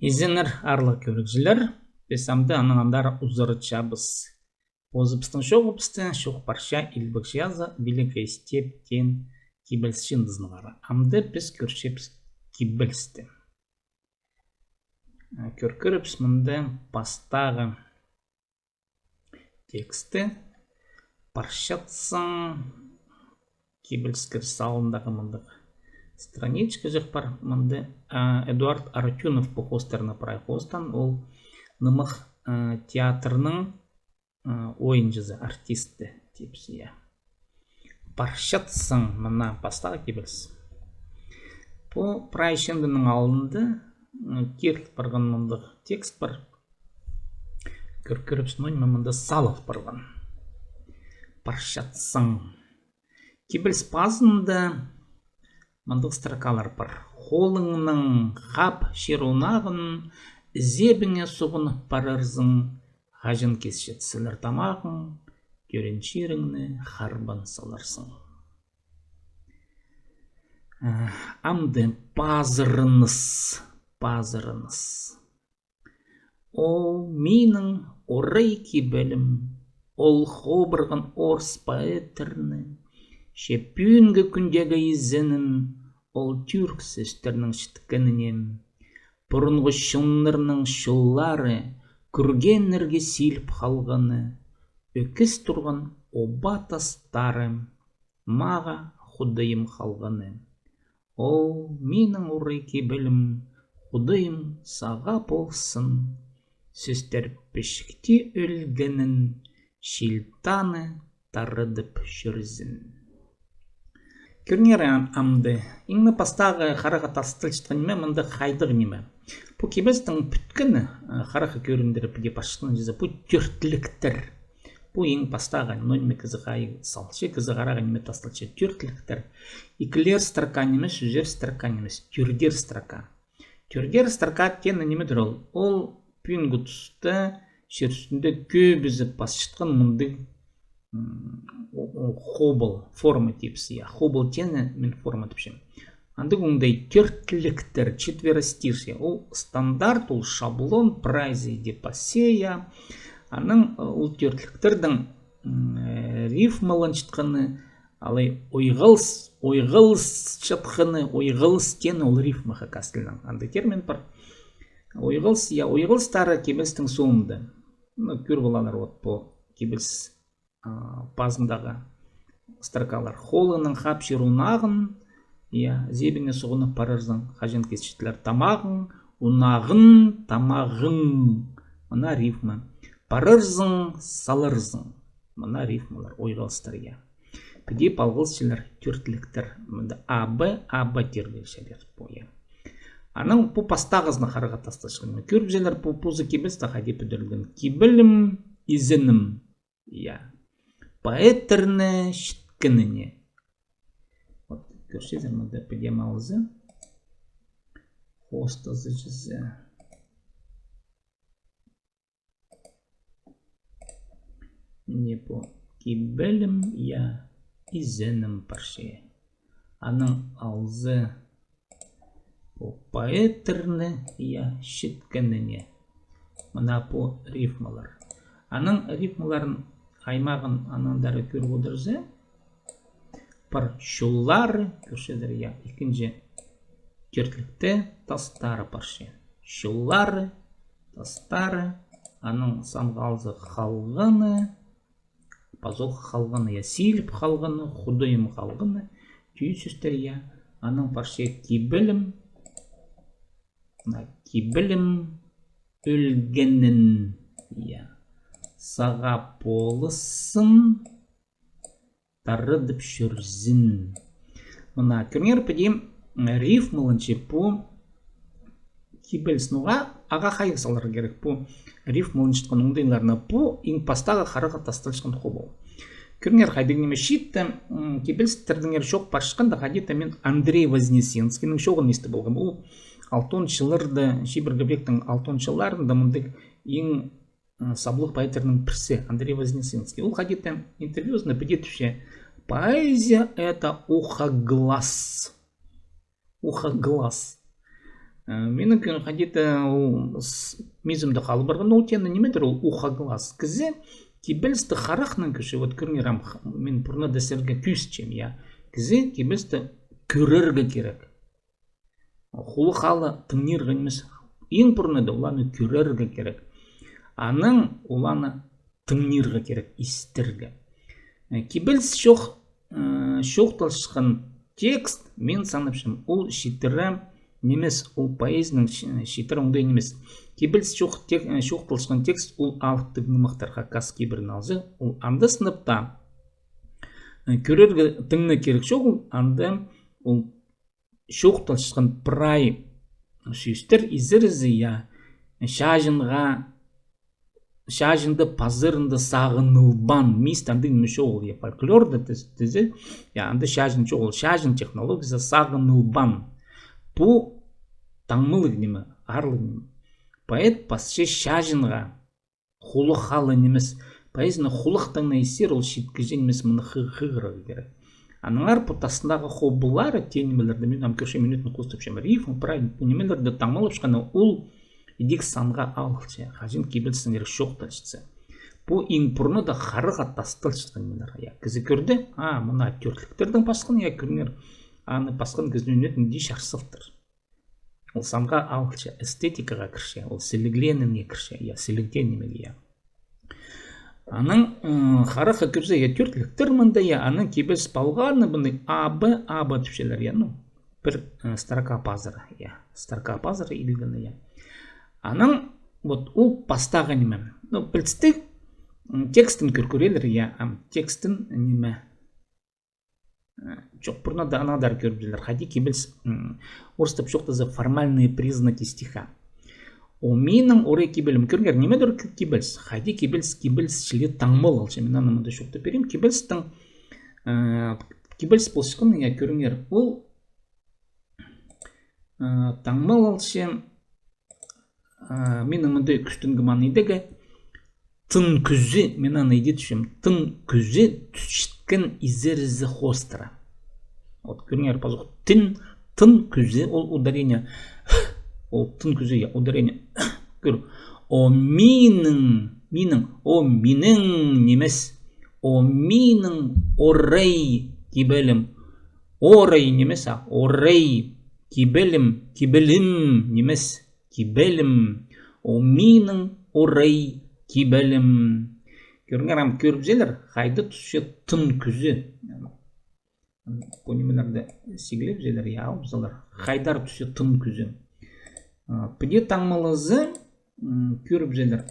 Изенер арлы көрікжілер, бесамды анаңандар узырычабыз. Позыпстың шоғыпсты, шоқ парша илбік жаза великая стептен кибельсшіндізнығары. Амды біз көршепс кибельсті. Көркіріпс мұнды пастағы тексті паршатсын кибельскер салындағы мұндығы. Страничка жақ бар мұнды Эдуард Арутюнов по хостерна прайхостан, ол нымық театрның ойынжызы, артисті тепсия. Паршатсын мұна пастағы кибельс. По прайшендінің алынды керлт барған мұндығы текст бар. Көркіріп сынойын мұнды салов барған. Паршатсын. Кибельс пазында мұндық строкалар бар. Холыңның қап шерунағын, зебіңе сұғын парарзың, ғажын кесшетсілер тамағын, көреншеріңні харбан саларсың. Амды пазырыныз. Ол менің орай кибелім, ол хобырған орс поэтерні, шепүнгі күндегі изенім, ол түрк сөстерінің шіткінінем. Бұрынғы шынларының шуллары, күргенлерге силіп қалғаны, өкіс тұрған оба тастары, маға худайым қалғаны. Ол менің орай кебілім, худайым саға болсын, сөстер пешікте өлгенін, шилтаны тарыдып жүрзін. Көрнері амды, еңі пастағы қараға тастылшытқан неме, мұнды қайдығы неме. Бұл кебездің бүткіні қараға көріндері піде пашқының жезі, бұл түртліктір. Бұл ең пастағы, нөлме кізі қайы салшы, кізі қараға неме тастылшы, түртліктір. Икілер строка неме, сүзер строка неме, түрдер строка. Түрдер строка тені неме дұр ол? Ол пүнгі тұсты, шерсінде көбізі пасшытқан мұнды хобл форма типсия. Хобл тені мен форма типшем. Андық оңдай түртліктір, четверостишье. Ол стандарт, ол шаблон, прайзи депасея. Аның ол түртліктердің рифмалан шытқаны, алай ойғылс шытқаны, ойғылс тені ол рифмаға кастылынан. Андай термин бар. Ойғылстары кебелстің соңында. Көр болалар от по кебелс пазындағы строкалар. Холының қап шерунағын, зебіңе сұғыны парарзың, қажен кесшітлер тамағын, унағын, тамағын. Мұна рифма. Парарзың, саларзың. Мұна рифмалар, ойғылстарға. Піде палғылшылар, түртліктер. Мұнда АБ терлершелер бойы. Аның бұл пастағызны қарыға тасташқын. Көріп желер бұл пұзы кебес тақай деп өдірілген. Кебілім, изінім. Поэтерні шіткініне. Көршезер мұнда підем алызы. Хостазы жүзі. Міне бұл кебілім, изінім парше. Аның алызы поэтерні шіткініне. Мұна бұл рифмалар. Аның рифмаларын аймағын анандары көріп отырсы. Бар шуллары, көршедер, екінші түртлікті тастары парше. Шуллары, тастары, аның самғалзы қалғаны, пазол қалғаны, силіп қалғаны, худайым қалғаны, түйі сөстер, аның парше кибілім, өлгенін, саға болысын, тарыдып жүрзін. Мұна көрнер пәдем рифмылыншы бұл кибелснуға аға қайық салар керек. Бұл рифмылыншытқан оңдайларына бұл ең пастағы қарыға тастылшқан қобыл. Көрнер қайдығынеме шитті кибелстердің шоқ паршықанда қадеті мен Андрей Вознесенскийнің шоғын есті болған. Бұл 6-шылырды, Шибіргібектің 6-шыларында мұндық ең саблық поэтерінің пірсе Андрей Вознесенский. Ол қадеті интервьюзына бідетуші поэзия – это ухоглаз. Ухоглаз. Менің қадеті мезімді қалы барған ол тені немедір ол ухаглас кізе кибелсті қарақнан кіші вот көріңер мен бұрына дәсерге күстем я кізе кибелсті көрерге керек хулы қалы тыңнерге емес ең бұрына да оланы көрерге керек аның оланы тыңнерге керек истерге кибелс шоқталшқан текст мен санапшым ол шитірі немес ол поэзияның шитірі оңдай немес кибелс шоқталшқан текст ол алыптық нымақтарға қас кейбірін алзы ол анда сыныпта көрерге тыңны керек жоқ анда ол шоқталшқан прай сүйістер изірізі я шажынды пазырынды сағынылбан мистанды немесе ол фольклорды тізі анда шажын жоқ ол шажын технологиясы сағынылбан бұл таңмылық неме арлық неме поэт пасше шажынға хулы халы немес поэзияны хулықтаңна есер ол шеткіже немес мұны хығырығы керек аныңар пұтасындағы хоббылары те немелерді мен көрше минутын қостып шем рифм правильно немелерді таңмылып шыққаны ол идек санға алықшы қажын кебелсін керек шоқталшысы бұл ең бұрны да қарыға тастылшыған немелер кізі көрді мына актерліктердің басқын көрінер аны басқан көзінен де шарсылтыр ол санға алықшы эстетикаға кірше ол сілігленіне кірше сілігден немеге аның қарақы көрсе актерліктер мында аның кебелс балғаны бұндай абы түпшелер бір строка пазыры илгіні аның ол бастағы неме білісті текстін көркөрелер текстін неме жоқ бұрына да анадар көріп хади кибелс орыстап жоқтазы формальные признаки стиха о менің орай кибелім көргер немедір кибелс хади кибелс шле таңмыл алшы мен анымында жоқты берем кибелс болшықын көріңер ол таңмыл алшы менің мұндай күштінгі манидегі тын күзі мен аны еде түшем тын күзі түшіткен изерізі хостыра вот көріңер пазуқ тын күзі ол ударение ол тын күзі ударение көр о менің немес о менің орай кибелім орай немес орай кибелім немес кибелім о менің орай кибелім көріңер көріп желер қайды түссе тын күзі көнемелерді сегілеп желер қайдар түссе тын күзі піде таңмалызы көріп желер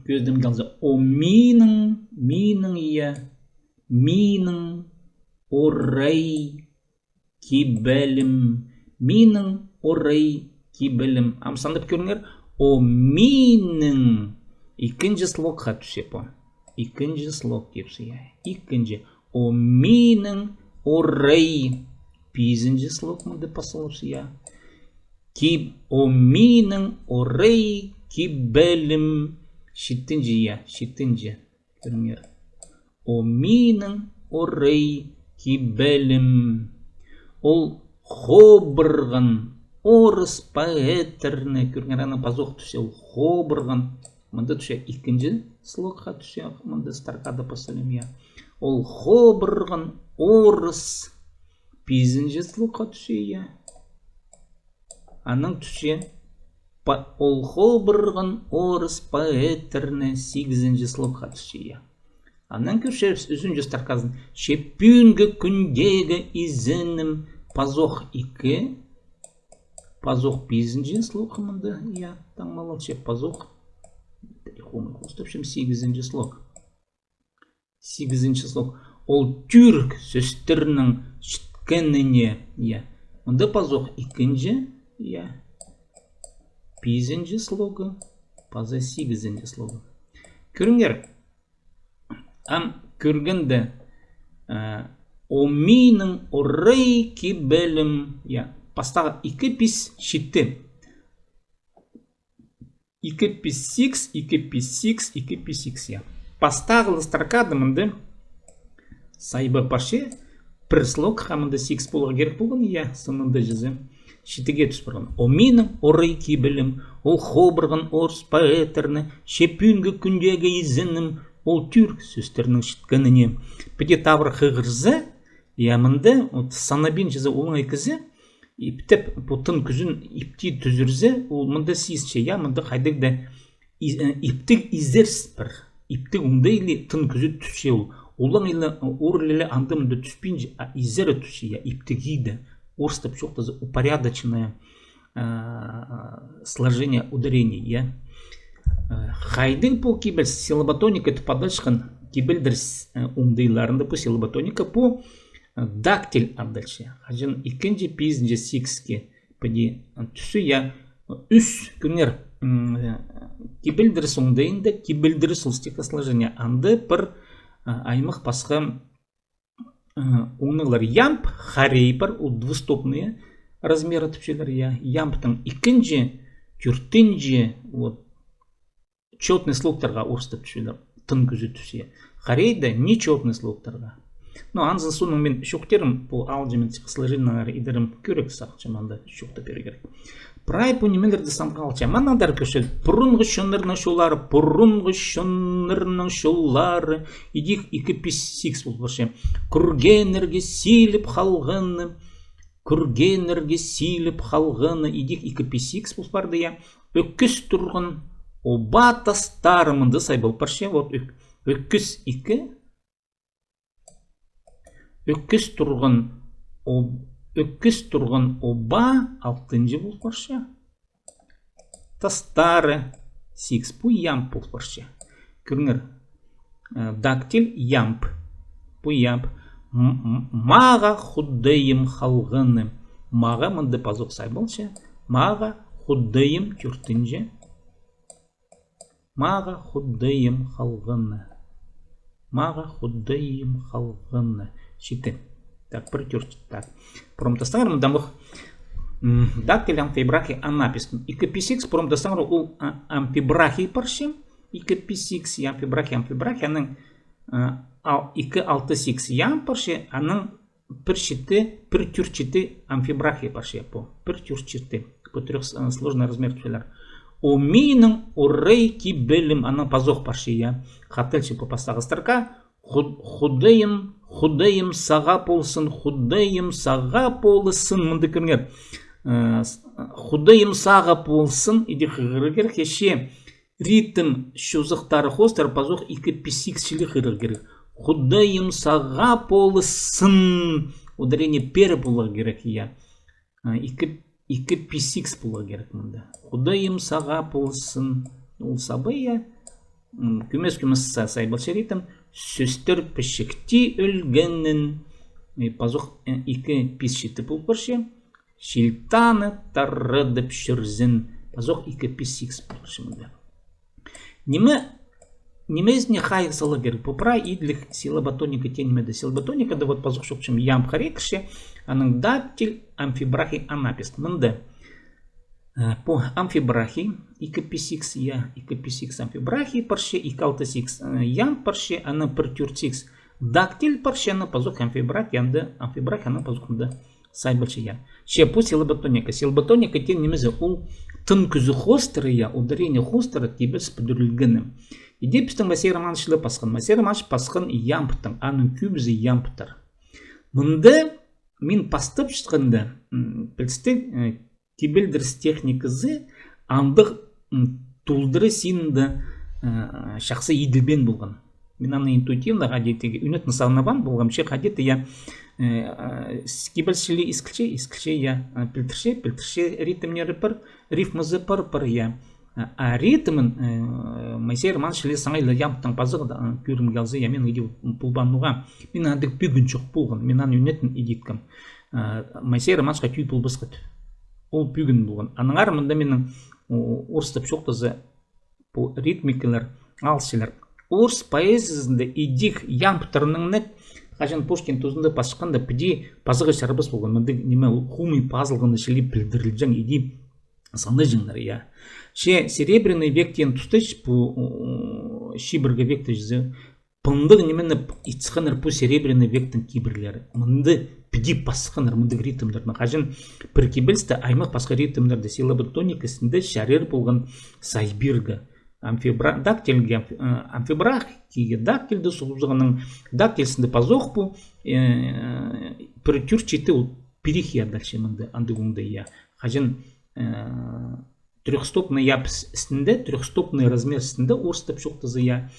көзден қалзы о менің орай кибелім менің орай кибелім амсандып көріңер о менің екінші слогқа түсе по екінші слог кепсі екінші о менің орай бесінші слог мұнды посылыпсы о менің орай кибелім шеттінші көріңер о менің орай кибелім ол хобырған орыс поэтеріне көріңер ана пазоқ түсе ол хобырған мында түсе екінші слогқа түсе мында старкада посылым ол хобырған орыс бесінші слогқа түсе аның түсе ол хобырған орыс поэтеріне сегізінші слогқа түсе аның көрсе үзінші старказын шеппүнгі күндегі изінім пазоқ екі пазоқ бесінші слог мында таңмалал шеп пазоқ сегізінші слог ол түрк сөздерінің шіткеніне мұнда пазоқ екінші бесінші слогы паза сегізінші слогы көріңер көргенде о менің орай кибелім бастағы екі пис шетті 2p6 Поставил строка мынды сайба паше бір слог хамында 6 болуға керек болған сынында жазы шитеге түс бұрған. О менің орай кибілім, ол хобырған орыс поэтерні, шепүнгі күндегі изінім, ол түрк сөстерінің шіткініне. Педе табыр қығырзы, ямынды, санабин жазы олың айкізі, иптеп бұтын күзін ипти түзірзі, ол мұнда сейсше, ямынды қайдықда иптік издерсіз бір. Иптік ұңда елі тын күзі түше ол. Олың елі орлелі андымды түспейінже, издері түше, иптік ейді. Орстап шоқтазы упорядоченное сложение ударений. Хайдың бұл кибел силабатоника подальшқан кибелдер ұңдайларында бұл силабатоника бұл дактиль андальше. Хажын икенже пизінже сикске пәде түсі үс күнер кибелдер ұңдайында кибелдер солстика сложение анды бір аймақ басқа оңнылар ямп, харейпар, ол двустопные размеры түпшелер, ямптың икінже, түртінже, четный слоктарға орыстап түпшелер, тын күзі түсе. Харейда нечетный слоктарға. Но анзы соның мен шоқтерім, бұл алжымен сложениялары идерім көрек сақчаманда шоқта бергер. Прай по немелерді самғалча. Манадар көшел. Пұрынғы шонырның шолары, пұрынғы шонырның шолары. Идік 2-5-6 бұл бұршы. Күргенерге силіп қалғыны. Күргенерге силіп қалғыны. Идік 2-5-6 бұл барды я. Өккіз тұрғын оба тастарымынды сай бұл бұршы. Өккіз 2. Өккіз тұрғын Өккіз тұрған оба 6-ынжы бұл баршы. Тастары 6 бұл ямп бұл баршы. Көріңір, дактиль ямп. Бұл ямп. Маға худдайым қалғыны. Маға мұнды пазық сай болшы. Маға худдайым 4-ынжы. Маға худдайым қалғыны. Маға худдайым қалғыны. Шеті. Так, притюрчит. Так. Промтостанграм дамых дактиль амфибрахи анапис. И каписикс промтостанграм у амфибрахи паршим. И каписикс и амфибрахи аның икі 6-6 ям парши, аның притюрчиты амфибрахи парши. Притюрчиты. По трех сложный размер түшелер. О миның орай кибелім аның пазох парши. Хаттельші по пастағыстырка. Худайым саға болсын, худайым саға болсын, мұнды көріңер. Худайым саға болсын, иде қығыргер, хеше ритм шузықтары хостар пазоқ 2-5 шілі қығыргер. Худайым саға болсын, ударение пері болар керек, 2-5 болар керек мұнда. Худайым саға болсын, ол сабы, көмес сай болшы ритм. Сөстер пішікті өлгеннің пазуқ 2-5 шеті бұл бірше. Шилтаны тарыдып шүрзін пазуқ 2-5-6 бұл бірше. Немезіне қайық салы керек. Попра идлік силабатоника тенемеді. Силабатоника да вот пазуқ шоқшым ям харекші. Аның дактиль амфибрахи анапист. Мынды по амфибрахи 2-5-6 я 2-5-6 амфибрахи парше 2-6 ям парше аны притюрчикс дактиль парше аны пазуқ амфибрахи янды амфибрахи аны пазуқында сай бірше я. Ше по силабатоника. Силабатоника тен немезе ол тын күзі хостыры я ударение хостыры кебес підірілгіні. Иде пістің Масей Романшылы пасқын. Масей Романш пасқын ямптың аның күбізі ямптыр. Мұнды мен пастып шыққынды білсті кибелдерс техникасы андық тулдыры синді шақсы еділбен болған. Мен аны интуитивно ғадетеге үнет нысалына бан болғам. Ше ғадеті я кибелшілі искілше я пілтірше ритмнері пір, рифмызы пір я. А ритмін Масей Романшылы саңайлы ямптың пазығы көрім gəlзі я мен еде бұлбануға. Мен андық бүгін жоқ болған. Мен аны үнетін едеткім. Масей Романшыға түй бұлбыз қыт. Ол бүгін болған. Аның арымында менің орыстап шоқтызы бұл ритмикалар, алшылар. Орыс поэзиясында идик ямптырының нет, қажан Пушкин тұзында пасыққанда піде пазығы шарабыз болған. Мұнды неме хумый пазылғында шелі білдірілжен иди саны жыңдар, я. Ше серебряный век тен тұстыш бұл шибіргі векті жүзі пындық немені ицханыр пу серебряный вектің кибірлері. Мынды пиди пасханыр мындық ритмдердің қажын бір кибілсті аймақ басқа ритмдерді силаботоникасында шарер болған сайбиргі. Дактильге амфибрахиге дактильді соғызғының дактильсінде пазоқ бұл піртюр четі ол перихия дальше мынды андығыңды я. Қажын трехстопный яп үстінде, трехстопный размер үстінде орыстап шоқтызы я.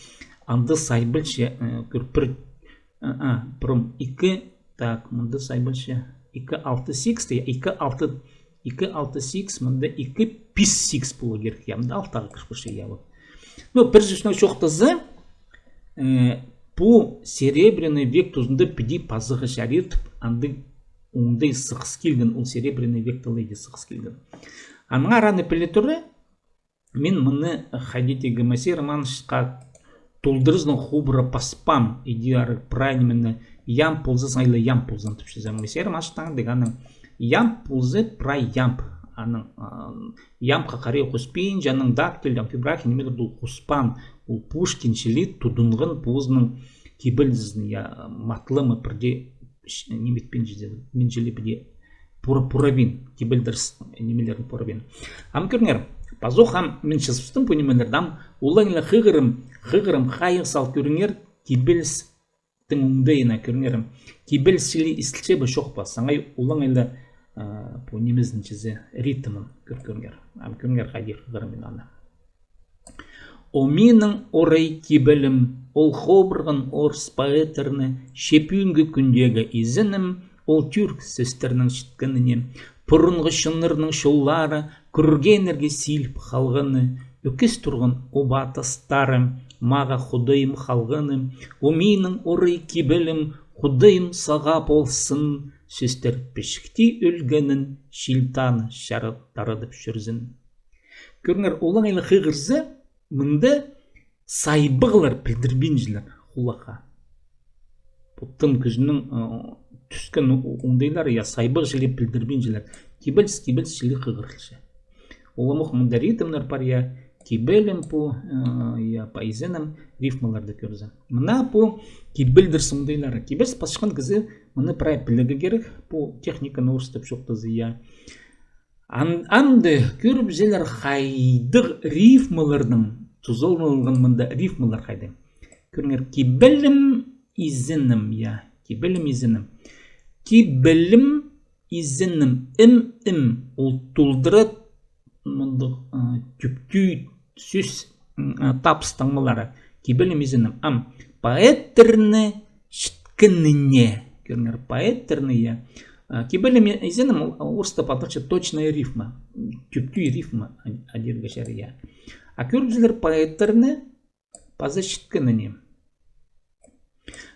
Анды сайбылшы көрпір пром 2 так мынды сайбылшы 2-6-6 2-6-6 мында 2-5-6 болу керек я мында алтағы кірпірші я вот. Ну бір жүшінің шоқтызы бұл серебряный век тұзында пиди пазығы жаретіп анды оңдай сықыс келген ол серебряный век тылайды сықыс келген. Анға араны пілі түрі мен мұны хадитегі мәсе романышқа толдырызның хубыра паспам идеары правильно ям пулзы сайлы ям пулзын түпшізем мәсе романыштан деганың ям пулзы прай ямп аның ямқа қарай құспейін жаның дактиль амфибрахи немедір бұл құспан ол Пушкин шілет тұдынғын пулзының кебілзізін я матлымы бірде неметпен жезеді мен желі біде пурабин кебілдірс немелерін пурабин ам көрінер пазох ам мен шызыстым по немелердам улаңылы хығырым қайық сал көрінер кебілс тің ұңдайына көрінерім кебілс шілі істілше бі шоқпа саңай улаңылы по немездің жезе ритмін көрінер ам көрінер қайдер хығырым мен аны о менің орай кебілім ол хобырғын орыс поэтерні шепүйінгі күндегі изінім ол түрк сөстерінің шіткініне бұрынғы шынырның шоллары күргенерге силіп қалғаны өкес тұрғын оба тастары маға құдайым қалғаны о менің орай кебілім құдайым саға болсын сөстер пешікте өлгенін шилтаны шарып тарадып жүрзін. Көріңер олаңайлы қиғырзы мында сайбығылар білдірбенжілер құлаға. Бұттың күзінің түскен оңдайлар я сайбық жілеп білдірбенжілер. Кебілс жілі қиғырылшы. Оламық мұнда ритмлер бар я кебілім по пайзенім рифмаларды көрзі. Мұна по кебілдірс оңдайлары. Кебілс пасышқан кізі мұны прай білігі керек по техниканы орыстып шоқтызы я. Анды көріп желер қайдық рифмалардың тұзылмалығын мұнда рифмалар қайды. Көріңер кебілім изінім я. Кебілім изінім. Кебілім изінім ім ол тұлдырат мұндық түптүй сөз тапыстаңмалары. Кебілім изінім ам. Поэтерні шіткініне. Көріңер поэтерні я. Кебілім изінім орыста патықшы точная рифма. Түптүй рифма адергашар я. А көргізілер поэтерні пазы шіткініне.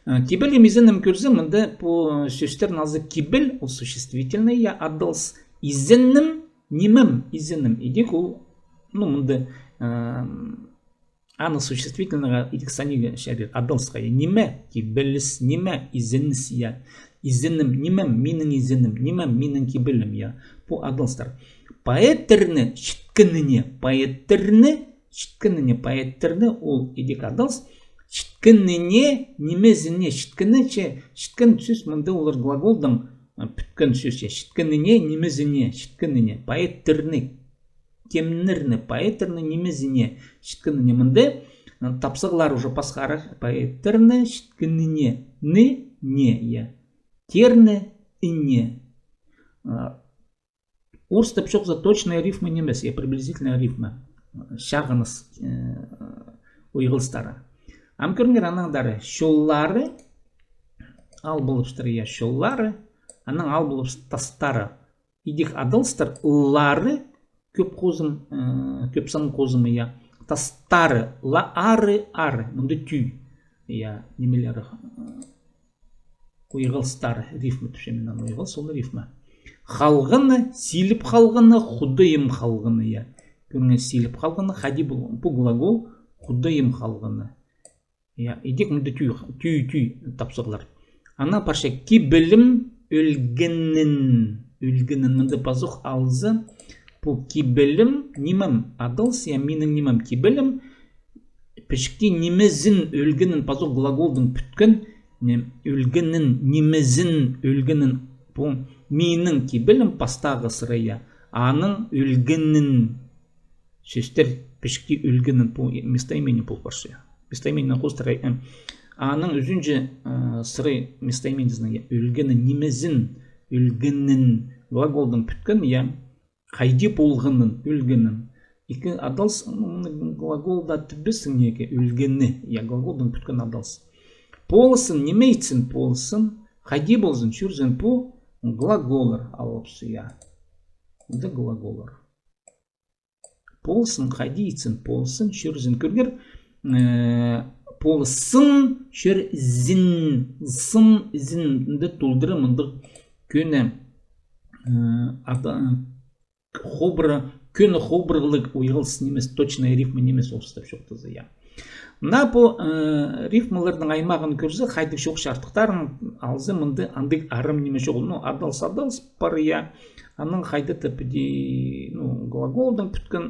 Кебілім изінім көрзі мұнда по сөздерін азы кебіл ол существительный я аддалс изінім немем изінім. Едек ол мұнда аны существительныға едек саниға шәрер аддалсқа я. Неме кебіліс неме изініс я. Изінім немем менің изінім немем менің кебілім я. По аддалстар. Поэтерні шіткініне поэтерні ол едек аддалс. Шіткініне немезіне шіткін сөз мұнда олар глаголдың бүткін сөз шіткініне немезіне шіткініне поэтерні кемнірні поэтерні немезіне шіткініне мұнда тапсығылар уже пасқары поэтерні шіткініне не терні ине орыстап жоқ за точная рифма немес приблизительная рифма шағыныс ойғылыстары. Ам көріңер анаңдары шоллары ал болыпстыр я шоллары анаң ал болып тастары идек адылстыр лары көп сан қозымы я тастары ла ары мұнда түй я немелері ойғылыстары рифмы түшеменен ойғыл сол рифмы қалғыны силіп қалғыны худайым қалғыны я көріңер силіп қалғыны хади бұл глагол худайым қалғыны я идек мұнда түй тапсырлар. Ана парша кебілім өлгінін мұнда пазуқ алзы бұл кебілім немем адылс я менің немем кебілім пешікте немезін өлгенін пазо глаголдың бүткін өлгенін немезін өлгенін бұл менің кебілім пастағы сырая аның өлгенін сөздер пешікте өлгенін бұл местоимение бұл баршы местоимение қостырай аның өзінже сырай местоимение өлгенін немезін өлгенін глаголдың бүткін қайде болғанын өлгенін екі адалс глаголда түбісің неге өлгені глаголдың бүткін адалс полысын немейтсін полысын қайде болсын жүрзен по глаголар алыпсы да глаголар полысын қайде етсін полысын жүрзен көргер полысын жүрзін сын зінді толдыры мұндық көні хобры көні хобрылық ойғылсын емес точная рифма немес орыстап жоқтызы мына бұл рифмалардың аймағын көрсе қайдық жоқ шарттықтарын алзы мұнды андық арым неме жоқ адалс бар аның қайды тіпіде глаголдың бүткін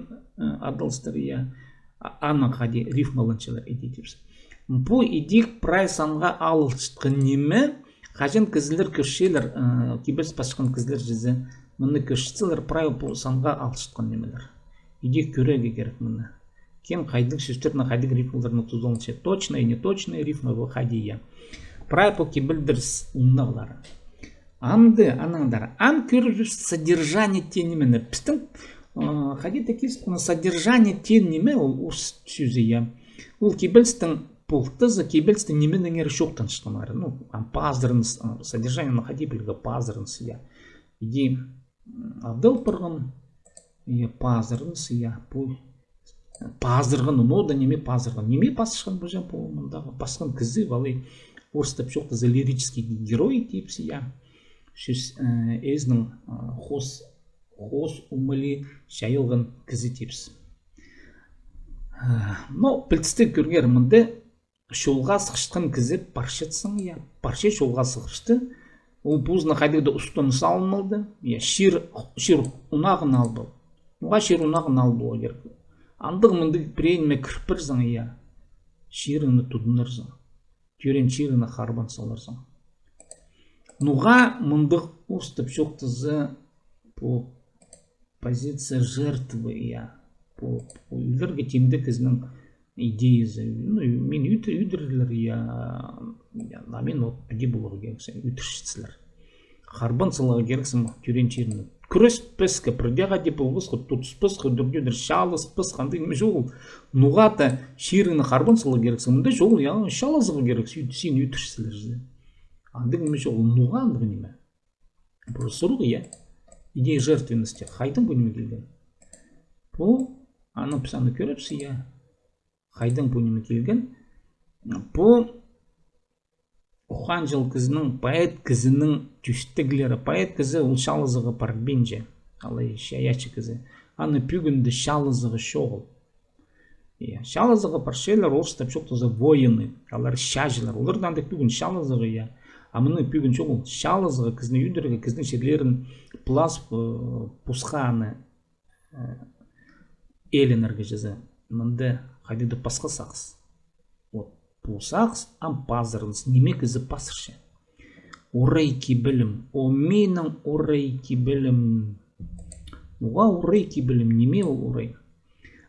адалстыр аның қайды рифмалыншылар едетіпсі бұл едек прайсанға алышытқын неме қажен кізілер көршелер кебес пашқан кізілер жізі мұны көршісілер прай бұл санға алышытқын немелер едек көреге керек мұны кем қайдық сөздеріне қайдық рифмаларына тұзылыншы точная и неточная рифма бұл қайдия прай бұл кебілдіріс ұнағылары анды анаңдар ан көріп содержание тен неменер пістің қайде такис содержание тен неме ол орыс сөзі ол кебілстің пултызы кебілстің неменің ері шоқтан шыққанары пазырыныз содержание қайде білгі пазырыныз иди абдыл пырғын пазырыныз бұл пазырғын ода неме пасышқан бұл жан бұл мұндағы пасқан кізі валы орыстап жоқтызы лирический герой дейпсі сөз өзінің хос умылы жайылған кізі дейпсі но білтісті көргер мұнды шолға сықшытқан кізі паршетсың парше шолға сықшты ол бұзына қайдығды ұстаны салынылды шир ұнағын алды оға шир ұнағын алды керек андық мұнды бірейінме кірпірзің ширыны тұдынырзың түрен ширыны қарбан салырзың нұға мұндық ұстып жоқтызы по позиция жертвы по үйлерге темді кізінің идеясы мен үйдірлер мен өтпеде болуға керексің үйдіршісілер қарбан салыға керексің түрен ширыны күрес піскі придеға деп болғызғы тұтыспыз қыдырдер шалыс пыс қандай жол нұғата ширыны қарбан салыға керексің мұнда жол шалызығы керексің сен үйдіршісілер жеді андық неме жол нұға андығы неме бұл сұрғы идея жертвенности қайдың бұл неме келген бұл аны пісаны көріпсі қайдың бұл неме келген бұл Оған жыл кізінің поэт кізінің түстігілері поэт кізі ол шалызығы парбенже алай шаячы кізі аны пүгінді шалызығы шоғыл шалызығы паршелер орыстап жоқтызы воины алар шажылар олардан да пүгін шалызығы а мұны пүгін шоғыл шалызығы кізінің үйдерге кіздің шерлерін плас пұсқаны елінерге жазы мұнды қайдыды пасқа сақыз Пусақс ампазырыныз неме кізі пасыршы. Орай кебілім, о менің орай кебілім. Оға орай кебілім, неме ол орай?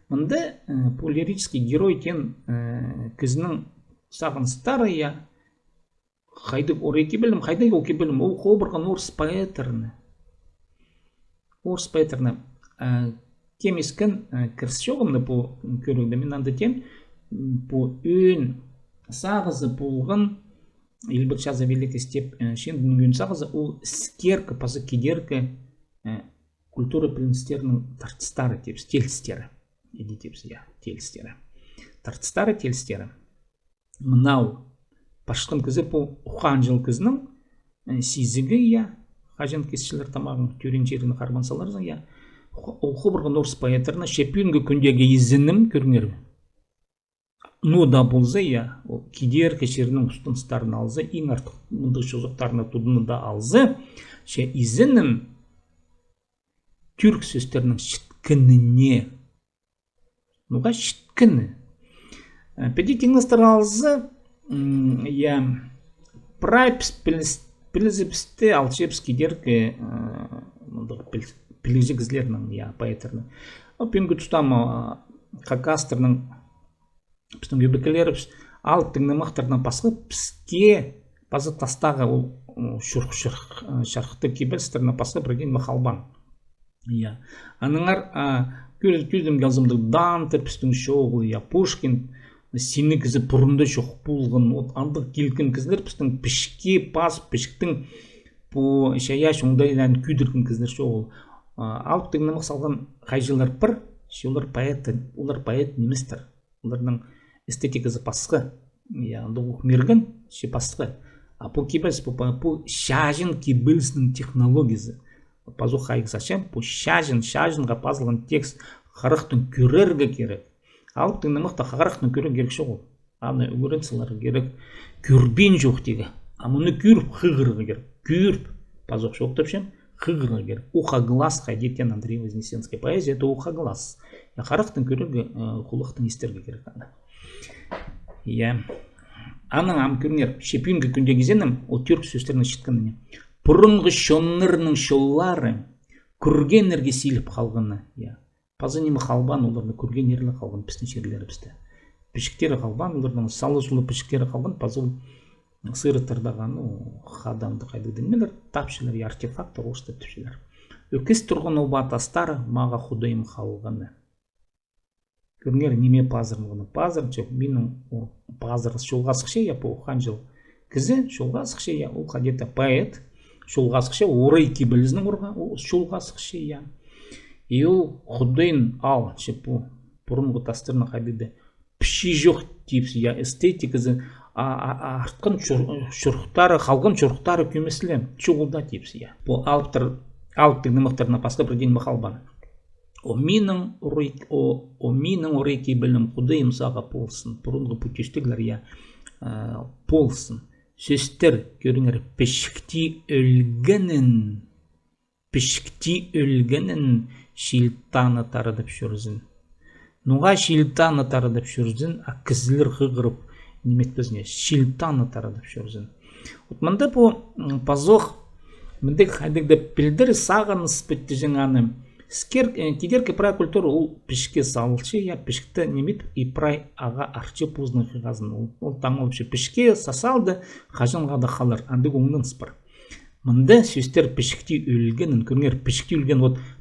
Мұнда бұл лирический герой кен кізінің сағын стары қайдық орай кебілім, қайдық ол кебілім, ол қобырған орыс поэтеріні. Орыс поэтеріні. Тем ескін кіріс жоғымды бұл көрігді, мен анда тем бұл өн сағызы болған елбір жаза великий степ шендінің өн сағызы ол скерка пазы кедерка культура принцтерінің тартыстары тепс телістері телістері тартыстары телістері мынау пашқын кізі бұл ұқан жыл кізінің сезігі қажен кесшілер тамағын түрен жеріні қарбан саларызың оқы бұрған орыс поэтеріні шепюнгі күндегі езінім көріңер Ну да болса кедерка жерінің ұстыныстарын алзы ең артық мұндық жозықтарына тұдыны да алзы изінім түрк сөздерінің шіткініне нұға шіткіні Педи теңістіралзы, я прайпс пілізіпсті алчепский дергі пілізігізлерінің, я поэтерні. Пенгі тұтамы қақастырның біздің өбекелері ал тіңнімақтарынан басқы піске базы тастағы шарқыты кебелстеріне басқы бірден мақалбан. Аныңар көзім жазымдық Дантер пістің шоғыл, Пушкин сені кізі бұрынды жоқ болғын, андық келген кізілер пістің пішке бас, пішіктің шая шоңдайдан күйдірген кізілер шоғыл. Алып тіңнімақ салған қайжылар бір, олар поэт неместер. Олардың эстетикасы басқы, мерген ше басқы. Бұл кебелс, бұл шажын кебелсінің технологиясы. Пазу қайғы сашам, бұл шажынға пазылған текст қарықтың көрерге керек. Алып тыңдамақта қарықтың көрер керек шоғыл. Аны өгірен сылары керек, көрбен жоқ деге. Мұны көріп қығырғы керек. Көріп, пазу жоқ тапшам, қығырғы керек. Ухоглас Хайдетен Андрей Вознесенский поэзия, это ухоглас. Қарықтың көрерге құлықтың естерге керек. Аның ам көрінер, шепінгі күнде кезенім, ол түрк сөздерінің шеткініне. Бұрынғы шоннырының шоллары көрген ерге сейліп қалғаны. Пазы немі қалбан, оларны көрген ерлі қалған пістің шерлері бізді. Пішіктері қалбан, оларның салы-сулы пішіктері қалған, пазы сырыттардаған қадамды қайдығдыңмелер, тапшылар, артефактор, оғышты түпшілер. Өкіз тұрғын оба тастары маға құдайым қалғаны. Көрінер неме пазырмығыны. Пазыр, менің пазыр шолға сықше, бұл қан жыл. Кізі шолға сықше, ол қадеті поэт, шолға сықше, орай кебілізінің орға, шолға сықше, Ел құдайын ал, бұрынғы тастырына қайдыды. Піші жоқ дейіпсі, эстетикізі артқан шұрықтары, қалған шұрықтары көмесілі, шоғылда дейіпсі. Бұл алып тігнімақтарына басқа бірден мақалбан. О менің орай кебілім құдайым саға болсын, бұрынғы путештігілер болсын. Сөстер көріңер, пішікті өлгенін шилтаны тарыдып жүрзін. Нуға шилтаны тарыдып жүрзін, кізілер қығырып неметпізіне, шилтаны тарыдып жүрзін. Мұнда бұл пазоқ, мұндық қайдықда білдір сағын спетті жаңаны. Кедеркі прай культуры ол пішке салылшы, пішікті немет и прай аға арчы пұзының қиғазын. Ол таңылыпшы пішке сасалды, қажынға да қалар, андық оңның спыр. Мұнда сөстер пішікті өлгенін, көріңер пішікті өлген,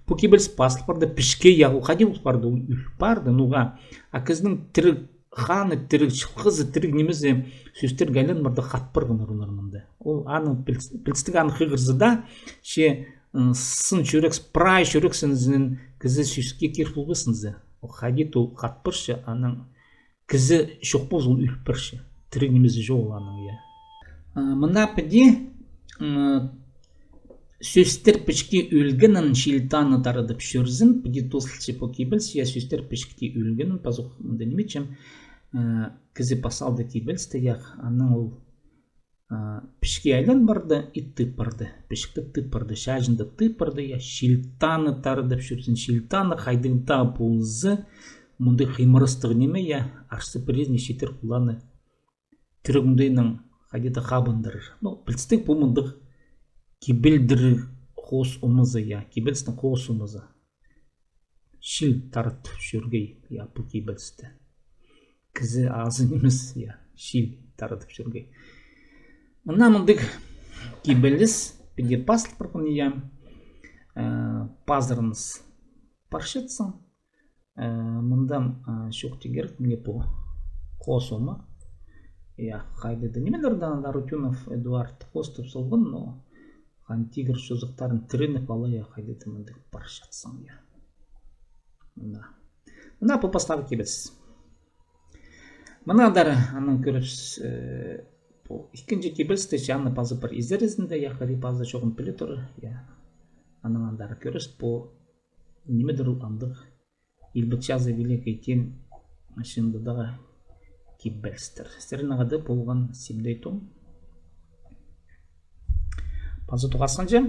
бұл кебелс басылып барды, пішке яғыл қади ұлт барды, үл барды, нұға. Акызның тірік қаны, тірік шылқызы, тірік немезе сөстер гәлін барды қатпырғын ұрынармында. Ол аны білістік аны қиғырзыда, сын жүрекс, прай жүрексінізінің кізі сөске кер бұлбысынызы. Ол қадет ол қатпыршы, аның кізі шоқпоз ол үл бірші, тірік немезе жол аның. Мұна піде сөстер пішке өлгенін шилтаны тарыдып жүрзін, піде тосылшы по кебілсі, сөстер пішке өлгенін, пазуқ мұнда немечем, кізі пасалды кебілсті, аның ол пішке айлан барды, и тып барды, пішікті тып барды, шажынды тып барды, шилтаны тарыдып жүрзін, шилтаны қайдыңда болзы, мұнды қимырыстығы неме, арсы бірезіне шетер құланы түрігіндейінің қайдеті қабындырыр. Білістік бұл мұндық кебелдірі қос ұмызы, кебелістің қос ұмызы. Шил тарыт жүргей, бұл кебелісті. Кізі азын емес, шил тарытып жүргей. Мұна мұндық кебеліс, бінде басыл бірқын, пазырыңыз паршетсың. Мұндан шоқ тегерік, мне бұл қос ұмы. Қайдыды. Немелерден Арутюнов Эдуард Костов солғын, но қан тигр шозықтарын тіреніп алай қайдыды мұндық паршатсың. Мұна бұл бастағы кебесіз. Мұнадар анын көріпсіз ikkinchi kibelste janna bazı bir izlerizinde yakari bazı çoğun bile dur ya anamandar görüş bu nimedir andık ilbetçazı bile keyten şimdi da kibelster serin adı bulgan simdeytum bazı tuğasınca